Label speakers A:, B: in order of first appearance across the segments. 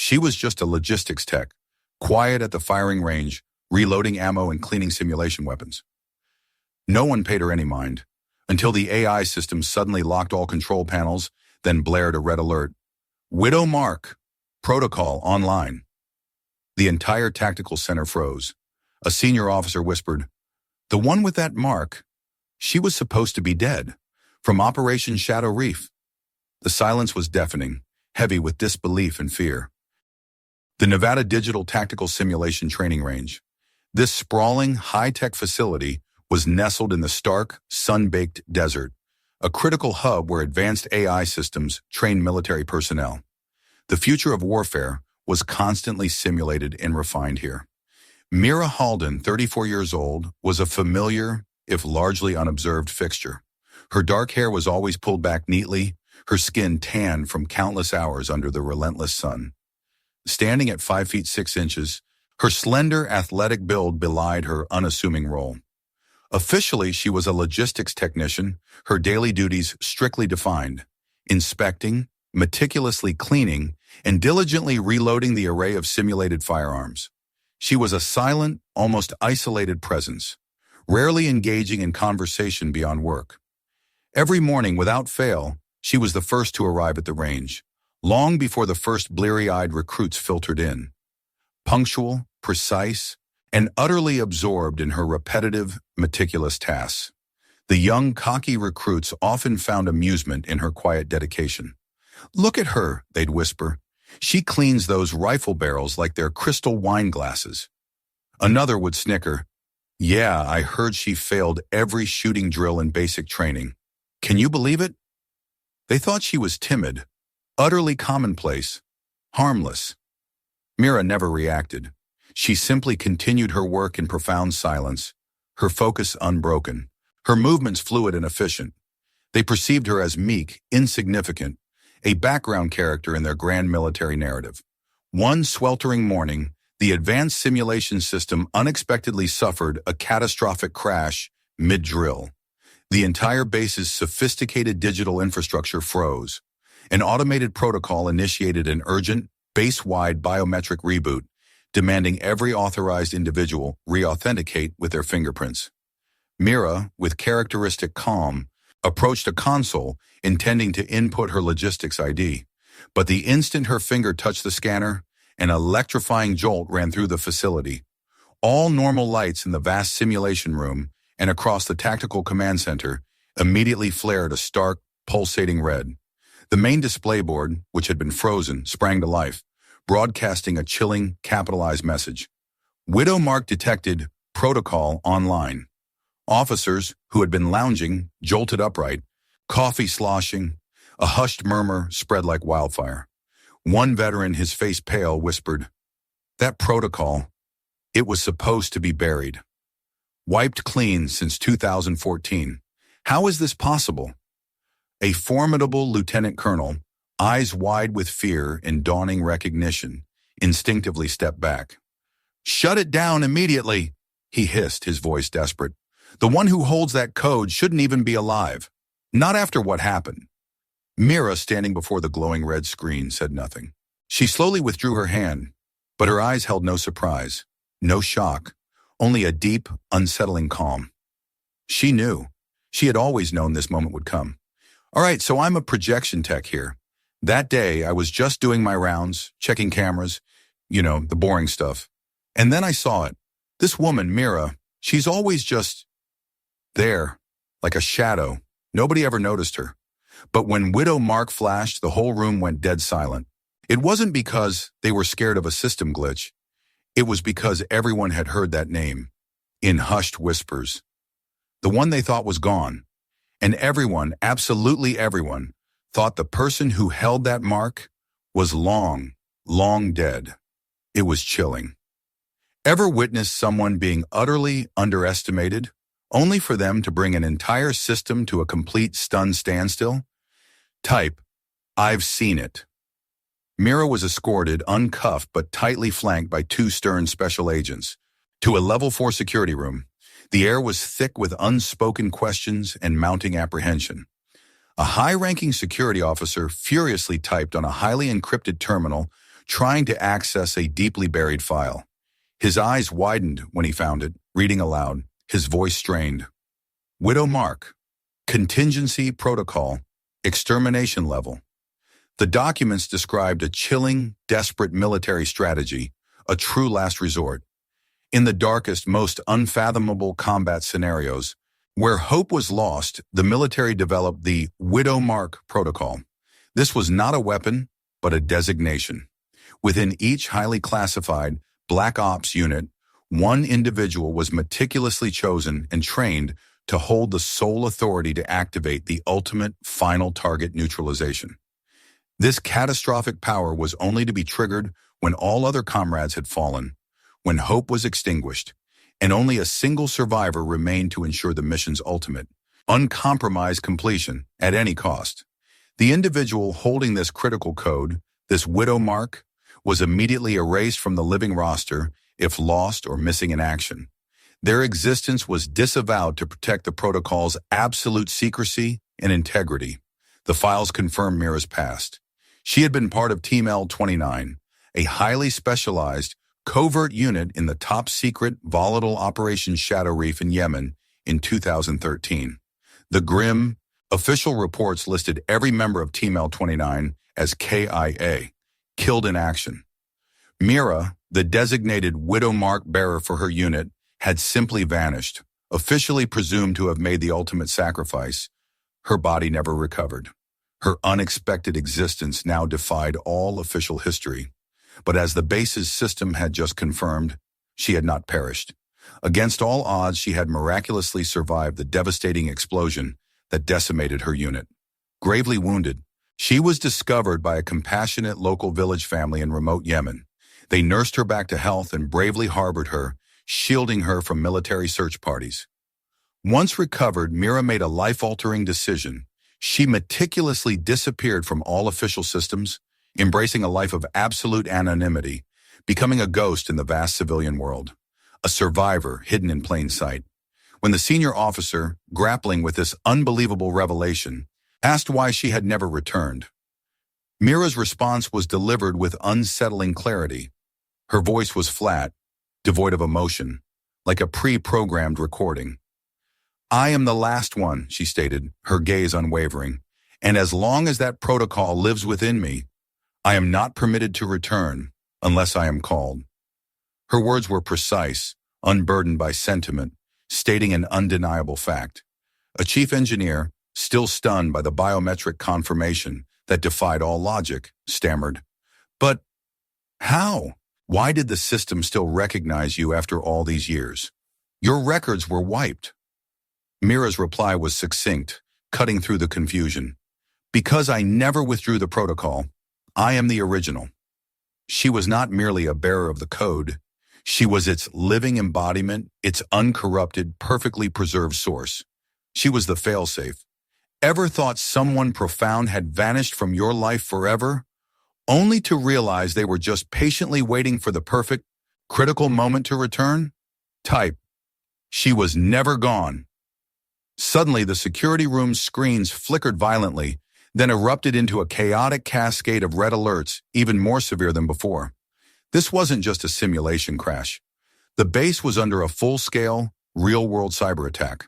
A: She was just a logistics tech, quiet at the firing range, reloading ammo and cleaning simulation weapons. No one paid her any mind, until the AI system suddenly locked all control panels, then blared a red alert. Widow Mark, protocol online. The entire tactical center froze. A senior officer whispered, "The one with that mark, she was supposed to be dead, from Operation Shadow Reef." The silence was deafening, heavy with disbelief and fear. The Nevada Digital Tactical Simulation Training Range. This sprawling, high-tech facility was nestled in the stark, sun-baked desert, a critical hub where advanced AI systems trained military personnel. The future of warfare was constantly simulated and refined here. Mira Halden, 34 years old, was a familiar, if largely unobserved, fixture. Her dark hair was always pulled back neatly, her skin tanned from countless hours under the relentless sun. Standing at 5 feet 6 inches, her slender, athletic build belied her unassuming role. Officially, she was a logistics technician, her daily duties strictly defined, inspecting, meticulously cleaning, and diligently reloading the array of simulated firearms. She was a silent, almost isolated presence, rarely engaging in conversation beyond work. Every morning, without fail, she was the first to arrive at the range, long before the first bleary-eyed recruits filtered in. Punctual, precise, and utterly absorbed in her repetitive, meticulous tasks. The young, cocky recruits often found amusement in her quiet dedication. "Look at her," they'd whisper. "She cleans those rifle barrels like they're crystal wine glasses." Another would snicker, "Yeah, I heard she failed every shooting drill in basic training. Can you believe it?" They thought she was timid, utterly commonplace, harmless. Mira never reacted. She simply continued her work in profound silence, her focus unbroken, her movements fluid and efficient. They perceived her as meek, insignificant, a background character in their grand military narrative. One sweltering morning, the advanced simulation system unexpectedly suffered a catastrophic crash mid-drill. The entire base's sophisticated digital infrastructure froze. An automated protocol initiated an urgent, base-wide biometric reboot, demanding every authorized individual re-authenticate with their fingerprints. Mira, with characteristic calm, approached a console intending to input her logistics ID. But the instant her finger touched the scanner, an electrifying jolt ran through the facility. All normal lights in the vast simulation room and across the tactical command center immediately flared a stark, pulsating red. The main display board, which had been frozen, sprang to life, broadcasting a chilling, capitalized message. Widow Mark detected, protocol online. Officers, who had been lounging, jolted upright, coffee sloshing. A hushed murmur spread like wildfire. One veteran, his face pale, whispered, "That protocol, it was supposed to be buried. Wiped clean since 2014. How is this possible?" A formidable lieutenant colonel, eyes wide with fear and dawning recognition, instinctively stepped back. "Shut it down immediately," he hissed, his voice desperate. "The one who holds that code shouldn't even be alive. Not after what happened." Mira, standing before the glowing red screen, said nothing. She slowly withdrew her hand, but her eyes held no surprise, no shock, only a deep, unsettling calm. She knew. She had always known this moment would come. "All right, so I'm a projection tech here. That day, I was just doing my rounds, checking cameras, the boring stuff. And then I saw it. This woman, Mira, she's always just there, like a shadow. Nobody ever noticed her. But when Widow Mark flashed, the whole room went dead silent. It wasn't because they were scared of a system glitch. It was because everyone had heard that name, in hushed whispers. The one they thought was gone. And everyone, absolutely everyone, thought the person who held that mark was long, long dead. It was chilling. Ever witnessed someone being utterly underestimated, only for them to bring an entire system to a complete stunned standstill? Type, "I've seen it." Mira was escorted, uncuffed but tightly flanked by 2 stern special agents, to a level 4 security room. The air was thick with unspoken questions and mounting apprehension. A high-ranking security officer furiously typed on a highly encrypted terminal, trying to access a deeply buried file. His eyes widened when he found it, reading aloud, his voice strained. Widow Mark. Contingency protocol. Extermination level. The documents described a chilling, desperate military strategy, a true last resort. In the darkest, most unfathomable combat scenarios, where hope was lost, the military developed the Widow Mark protocol. This was not a weapon, but a designation. Within each highly classified Black Ops unit, one individual was meticulously chosen and trained to hold the sole authority to activate the ultimate final target neutralization. This catastrophic power was only to be triggered when all other comrades had fallen, when hope was extinguished, and only a single survivor remained to ensure the mission's ultimate, uncompromised completion at any cost. The individual holding this critical code, this Widow Mark, was immediately erased from the living roster if lost or missing in action. Their existence was disavowed to protect the protocol's absolute secrecy and integrity. The files confirmed Mira's past. She had been part of Team L-29, a highly specialized, covert unit in the top-secret, volatile Operation Shadow Reef in Yemen in 2013. The grim, official reports listed every member of Team L-29 as KIA, killed in action. Mira, the designated Widow Mark bearer for her unit, had simply vanished, officially presumed to have made the ultimate sacrifice. Her body never recovered. Her unexpected existence now defied all official history. But as the base's system had just confirmed, she had not perished. Against all odds, she had miraculously survived the devastating explosion that decimated her unit. Gravely wounded, she was discovered by a compassionate local village family in remote Yemen. They nursed her back to health and bravely harbored her, shielding her from military search parties. Once recovered, Mira made a life-altering decision. She meticulously disappeared from all official systems, embracing a life of absolute anonymity, becoming a ghost in the vast civilian world, a survivor hidden in plain sight. When the senior officer, grappling with this unbelievable revelation, asked why she had never returned, Mira's response was delivered with unsettling clarity. Her voice was flat, devoid of emotion, like a pre-programmed recording. I am the last one, she stated, her gaze unwavering, and as long as that protocol lives within me, I am not permitted to return unless I am called. Her words were precise, unburdened by sentiment, stating an undeniable fact. A chief engineer, still stunned by the biometric confirmation that defied all logic, stammered, "But how? Why did the system still recognize you after all these years? Your records were wiped." Mira's reply was succinct, cutting through the confusion. Because I never withdrew the protocol, I am the original. She was not merely a bearer of the code. She was its living embodiment, its uncorrupted, perfectly preserved source. She was the failsafe. Ever thought someone profound had vanished from your life forever, only to realize they were just patiently waiting for the perfect, critical moment to return? Type. She was never gone. Suddenly, the security room's screens flickered violently, then erupted into a chaotic cascade of red alerts, even more severe than before. This wasn't just a simulation crash. The base was under a full-scale, real-world cyberattack.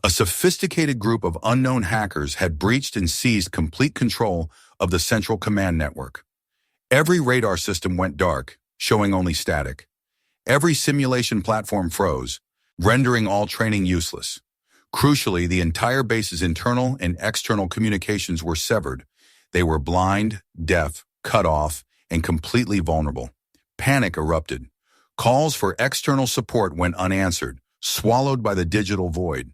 A: A sophisticated group of unknown hackers had breached and seized complete control of the central command network. Every radar system went dark, showing only static. Every simulation platform froze, rendering all training useless. Crucially, the entire base's internal and external communications were severed. They were blind, deaf, cut off, and completely vulnerable. Panic erupted. Calls for external support went unanswered, swallowed by the digital void.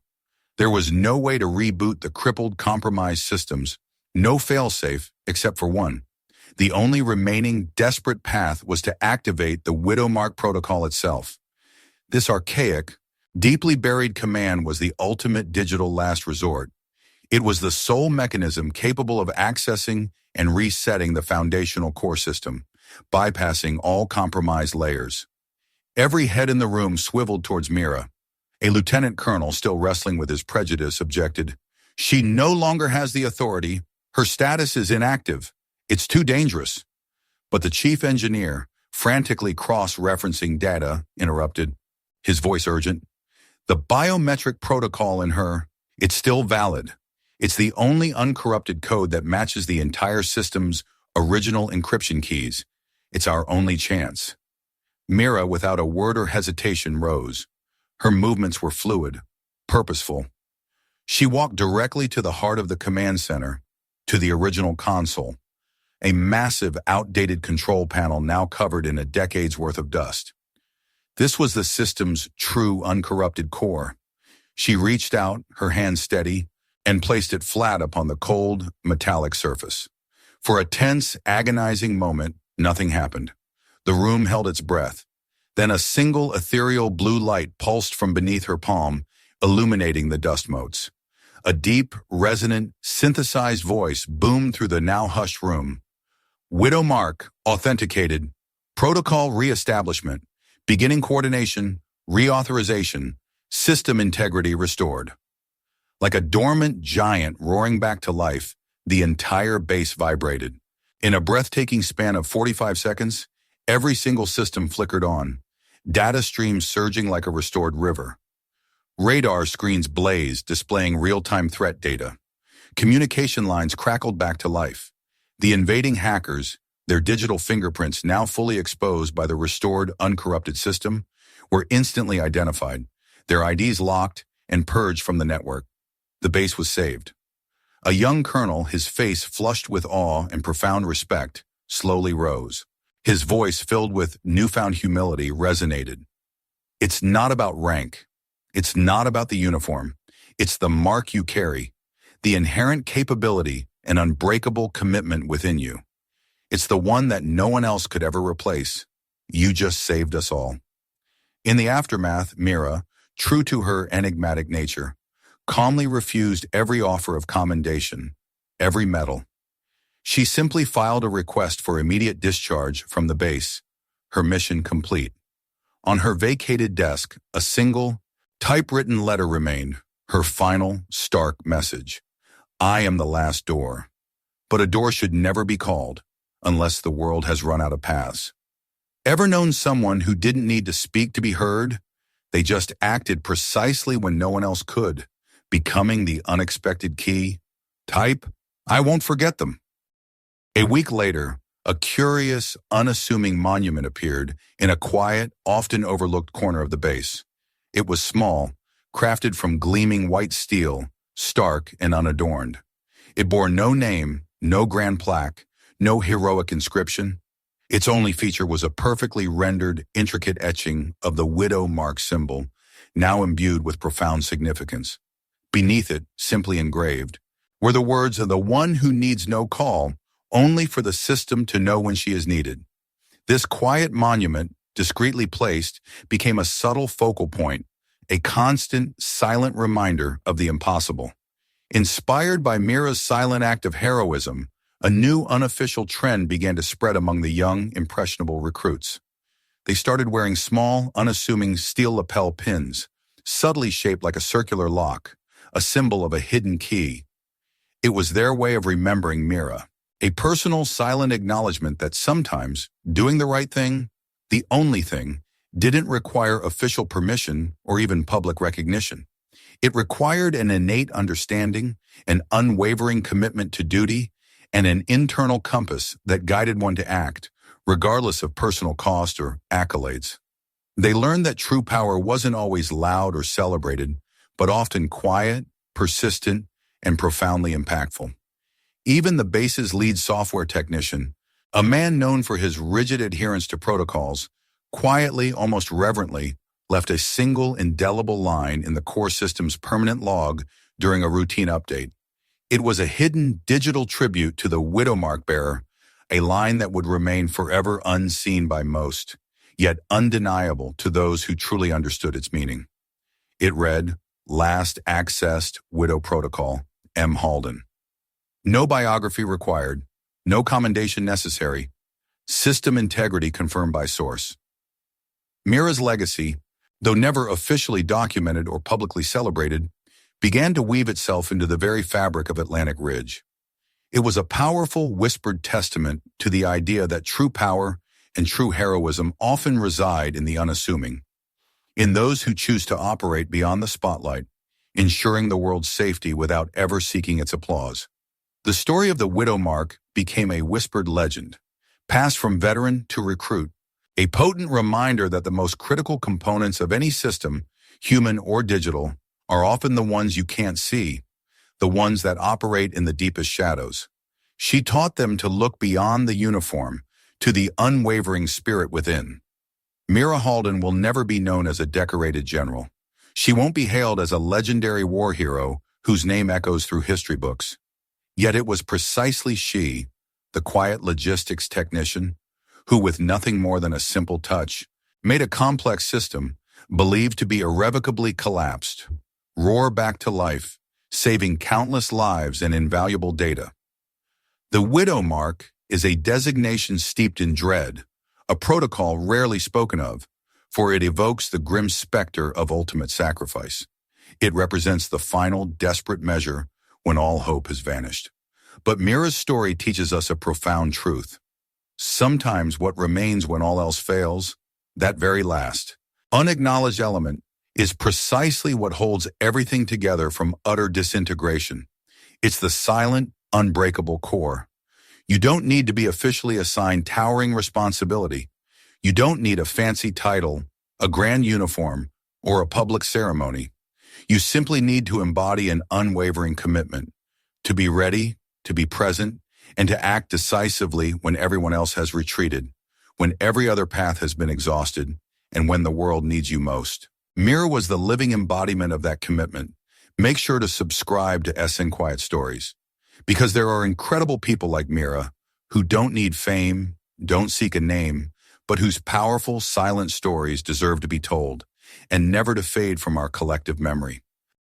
A: There was no way to reboot the crippled, compromised systems, no failsafe except for one. The only remaining desperate path was to activate the Widow Mark protocol itself. This archaic, deeply buried command was the ultimate digital last resort. It was the sole mechanism capable of accessing and resetting the foundational core system, bypassing all compromised layers. Every head in the room swiveled towards Mira. A lieutenant colonel, still wrestling with his prejudice, objected. She no longer has the authority. Her status is inactive. It's too dangerous. But the chief engineer, frantically cross-referencing data, interrupted, his voice urgent. The biometric protocol in her, it's still valid. It's the only uncorrupted code that matches the entire system's original encryption keys. It's our only chance. Mira, without a word or hesitation, rose. Her movements were fluid, purposeful. She walked directly to the heart of the command center, to the original console, a massive, outdated control panel now covered in a decade's worth of dust. This was the system's true uncorrupted core. She reached out, her hand steady, and placed it flat upon the cold, metallic surface. For a tense, agonizing moment, nothing happened. The room held its breath. Then a single ethereal blue light pulsed from beneath her palm, illuminating the dust motes. A deep, resonant, synthesized voice boomed through the now hushed room. Widow Mark, authenticated. Protocol reestablishment. Beginning coordination, reauthorization, system integrity restored. Like a dormant giant roaring back to life, the entire base vibrated. In a breathtaking span of 45 seconds, every single system flickered on, data streams surging like a restored river. Radar screens blazed, displaying real-time threat data. Communication lines crackled back to life. The invading hackers, their digital fingerprints now fully exposed by the restored, uncorrupted system, were instantly identified, their IDs locked and purged from the network. The base was saved. A young colonel, his face flushed with awe and profound respect, slowly rose. His voice, filled with newfound humility, resonated. It's not about rank. It's not about the uniform. It's the mark you carry, the inherent capability and unbreakable commitment within you. It's the one that no one else could ever replace. You just saved us all. In the aftermath, Mira, true to her enigmatic nature, calmly refused every offer of commendation, every medal. She simply filed a request for immediate discharge from the base, her mission complete. On her vacated desk, a single, typewritten letter remained, her final, stark message. I am the last door. But a door should never be called, unless the world has run out of paths. Ever known someone who didn't need to speak to be heard? They just acted precisely when no one else could, becoming the unexpected key. Type, I won't forget them. A week later, a curious, unassuming monument appeared in a quiet, often overlooked corner of the base. It was small, crafted from gleaming white steel, stark and unadorned. It bore no name, no grand plaque, no heroic inscription. Its only feature was a perfectly rendered, intricate etching of the widow mark symbol, now imbued with profound significance. Beneath it, simply engraved, were the words of the one who needs no call, only for the system to know when she is needed. This quiet monument, discreetly placed, became a subtle focal point, a constant, silent reminder of the impossible. Inspired by Mira's silent act of heroism, a new unofficial trend began to spread among the young, impressionable recruits. They started wearing small, unassuming steel lapel pins, subtly shaped like a circular lock, a symbol of a hidden key. It was their way of remembering Mira, a personal, silent acknowledgement that sometimes doing the right thing, the only thing, didn't require official permission or even public recognition. It required an innate understanding, an unwavering commitment to duty, and an internal compass that guided one to act, regardless of personal cost or accolades. They learned that true power wasn't always loud or celebrated, but often quiet, persistent, and profoundly impactful. Even the base's lead software technician, a man known for his rigid adherence to protocols, quietly, almost reverently, left a single indelible line in the core system's permanent log during a routine update. It was a hidden digital tribute to the widow mark bearer, a line that would remain forever unseen by most, yet undeniable to those who truly understood its meaning. It read, Last Accessed Widow Protocol, M. Halden. No biography required, no commendation necessary, system integrity confirmed by source. Mira's legacy, though never officially documented or publicly celebrated, began to weave itself into the very fabric of Atlantic Ridge. It was a powerful, whispered testament to the idea that true power and true heroism often reside in the unassuming, in those who choose to operate beyond the spotlight, ensuring the world's safety without ever seeking its applause. The story of the widow mark became a whispered legend, passed from veteran to recruit, a potent reminder that the most critical components of any system, human or digital, are often the ones you can't see, the ones that operate in the deepest shadows. She taught them to look beyond the uniform, to the unwavering spirit within. Mira Halden will never be known as a decorated general. She won't be hailed as a legendary war hero whose name echoes through history books. Yet it was precisely she, the quiet logistics technician, who with nothing more than a simple touch, made a complex system, believed to be irrevocably collapsed, roar back to life, saving countless lives and invaluable data. The widow mark is a designation steeped in dread, a protocol rarely spoken of, for it evokes the grim specter of ultimate sacrifice. It represents the final, desperate measure when all hope has vanished. But Mira's story teaches us a profound truth. Sometimes what remains when all else fails, that very last, unacknowledged element, is precisely what holds everything together from utter disintegration. It's the silent, unbreakable core. You don't need to be officially assigned towering responsibility. You don't need a fancy title, a grand uniform, or a public ceremony. You simply need to embody an unwavering commitment, to be ready, to be present, and to act decisively when everyone else has retreated, when every other path has been exhausted, and when the world needs you most. Mira was the living embodiment of that commitment. Make sure to subscribe to SN Quiet Stories, because there are incredible people like Mira who don't need fame, don't seek a name, but whose powerful, silent stories deserve to be told and never to fade from our collective memory.